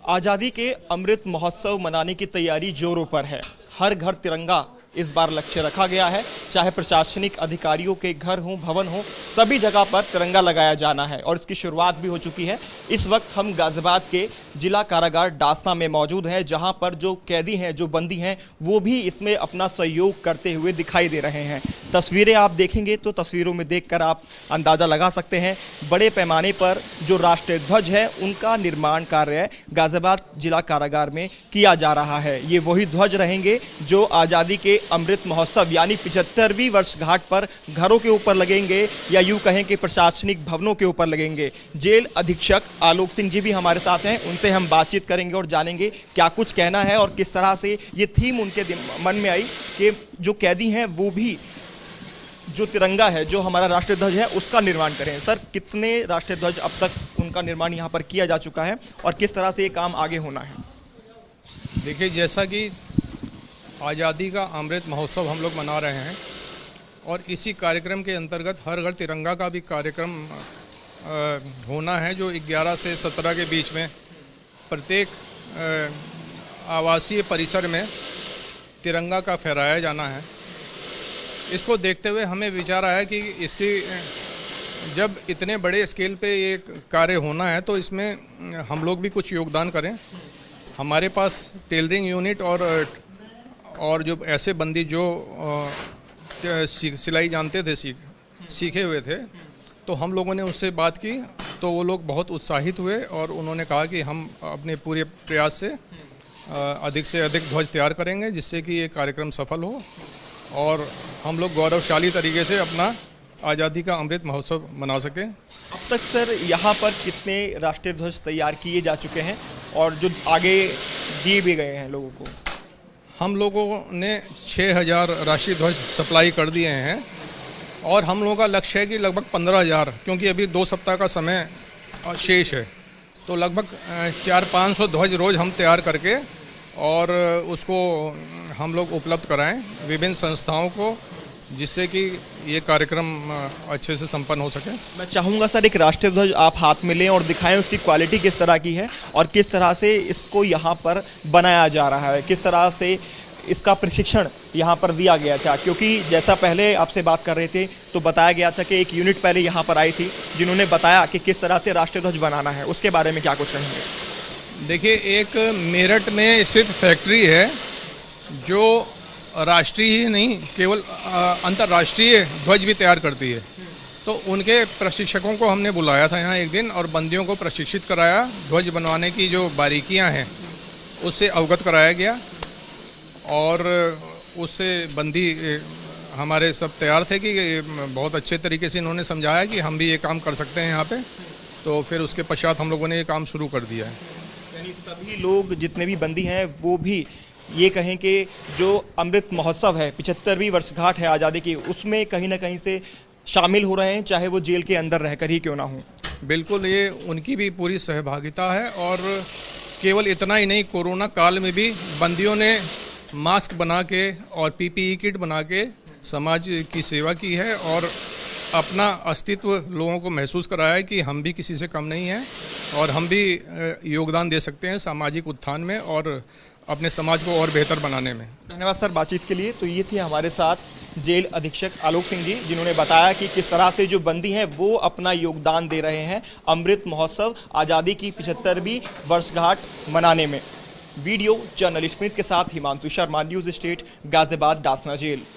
आज़ादी के अमृत महोत्सव मनाने की तैयारी जोरों पर है। हर घर तिरंगा इस बार लक्ष्य रखा गया है। चाहे प्रशासनिक अधिकारियों के घर हों, भवन हों, सभी जगह पर तिरंगा लगाया जाना है और इसकी शुरुआत भी हो चुकी है। इस वक्त हम गाजियाबाद के जिला कारागार डासना में मौजूद हैं, जहां पर जो कैदी हैं, जो बंदी हैं, वो भी इसमें अपना सहयोग करते हुए दिखाई दे रहे हैं। तस्वीरें आप देखेंगे तो तस्वीरों में देखकर आप अंदाज़ा लगा सकते हैं, बड़े पैमाने पर जो राष्ट्रीय ध्वज है उनका निर्माण कार्य गाजियाबाद जिला कारागार में किया जा रहा है। ये वही ध्वज रहेंगे जो आज़ादी के अमृत महोत्सव यानी 75वीं वर्षगांठ पर घरों के ऊपर लगेंगे, या यूं कहें कि प्रशासनिक भवनों के ऊपर लगेंगे। जेल अधीक्षक आलोक सिंह जी भी हमारे साथ हैं, उनसे हम बातचीत करेंगे और जानेंगे क्या कुछ कहना है और किस तरह से ये थीम उनके मन में आई कि जो कैदी हैं वो भी जो तिरंगा है, जो हमारा राष्ट्रीय ध्वज है, उसका निर्माण करें। सर, कितने राष्ट्रीय ध्वज अब तक उनका निर्माण यहाँ पर किया जा चुका है और किस तरह से ये काम आगे होना है? देखिए, जैसा कि आज़ादी का अमृत महोत्सव हम लोग मना रहे हैं और इसी कार्यक्रम के अंतर्गत हर घर तिरंगा का भी कार्यक्रम होना है, जो 11 से 17 के बीच में प्रत्येक आवासीय परिसर में तिरंगा का फहराया जाना है। इसको देखते हुए हमें विचार आया कि इसकी जब इतने बड़े स्केल पे ये कार्य होना है तो इसमें हम लोग भी कुछ योगदान करें। हमारे पास टेलरिंग यूनिट और जो ऐसे बंदी जो सिलाई जानते थे, सीखे हुए थे, तो हम लोगों ने उससे बात की तो वो लोग बहुत उत्साहित हुए और उन्होंने कहा कि हम अपने पूरे प्रयास से अधिक ध्वज तैयार करेंगे जिससे कि ये कार्यक्रम सफल हो और हम लोग गौरवशाली तरीके से अपना आज़ादी का अमृत महोत्सव मना सकें। अब तक सर यहाँ पर कितने राष्ट्रीय ध्वज तैयार किए जा चुके हैं और जो आगे दिए भी गए हैं लोगों को? हम लोगों ने 6000 राष्ट्रीय ध्वज सप्लाई कर दिए हैं और हम लोगों का लक्ष्य है कि लगभग 15000, क्योंकि अभी 2 सप्ताह का समय शेष है, तो लगभग 400-500 ध्वज रोज़ हम तैयार करके और उसको हम लोग उपलब्ध कराएं विभिन्न संस्थाओं को, जिससे कि ये कार्यक्रम अच्छे से संपन्न हो सके। मैं चाहूँगा सर, एक राष्ट्रीय ध्वज आप हाथ में लें और दिखाएं उसकी क्वालिटी किस तरह की है और किस तरह से इसको यहाँ पर बनाया जा रहा है, किस तरह से इसका प्रशिक्षण यहाँ पर दिया गया था। क्योंकि जैसा पहले आपसे बात कर रहे थे तो बताया गया था कि एक यूनिट पहले यहाँ पर आई थी जिन्होंने बताया कि किस तरह से राष्ट्रीय ध्वज बनाना है। उसके बारे में क्या कुछ कहेंगे? देखिए, एक मेरठ में स्थित फैक्ट्री है जो राष्ट्रीय ही नहीं केवल अंतर्राष्ट्रीय ध्वज भी तैयार करती है, तो उनके प्रशिक्षकों को हमने बुलाया था यहाँ एक दिन और बंदियों को प्रशिक्षित कराया। ध्वज बनवाने की जो बारीकियाँ हैं उससे अवगत कराया गया और उससे बंदी हमारे सब तैयार थे कि बहुत अच्छे तरीके से इन्होंने समझाया कि हम भी ये काम कर सकते हैं यहाँ पे, तो फिर उसके पश्चात हम लोगों ने ये काम शुरू कर दिया है। यानी सभी लोग जितने भी बंदी हैं वो भी ये कहें कि जो अमृत महोत्सव है, 75वीं वर्षगांठ है आज़ादी की, उसमें कहीं ना कहीं से शामिल हो रहे हैं, चाहे वो जेल के अंदर रहकर ही क्यों ना हो। बिल्कुल, ये उनकी भी पूरी सहभागिता है और केवल इतना ही नहीं, कोरोना काल में भी बंदियों ने मास्क बना के और पीपीई किट बना के समाज की सेवा की है और अपना अस्तित्व लोगों को महसूस कराया है कि हम भी किसी से कम नहीं हैं और हम भी योगदान दे सकते हैं सामाजिक उत्थान में और अपने समाज को और बेहतर बनाने में। धन्यवाद सर बातचीत के लिए। तो ये थे हमारे साथ जेल अधीक्षक आलोक सिंह जी, जिन्होंने बताया कि किस तरह से जो बंदी हैं वो अपना योगदान दे रहे हैं अमृत महोत्सव आज़ादी की 75वीं वर्षगांठ मनाने में। वीडियो जर्नलिस्ट स्मिथ के साथ Himanshu Sharma, News State, Ghaziabad Dasna jail.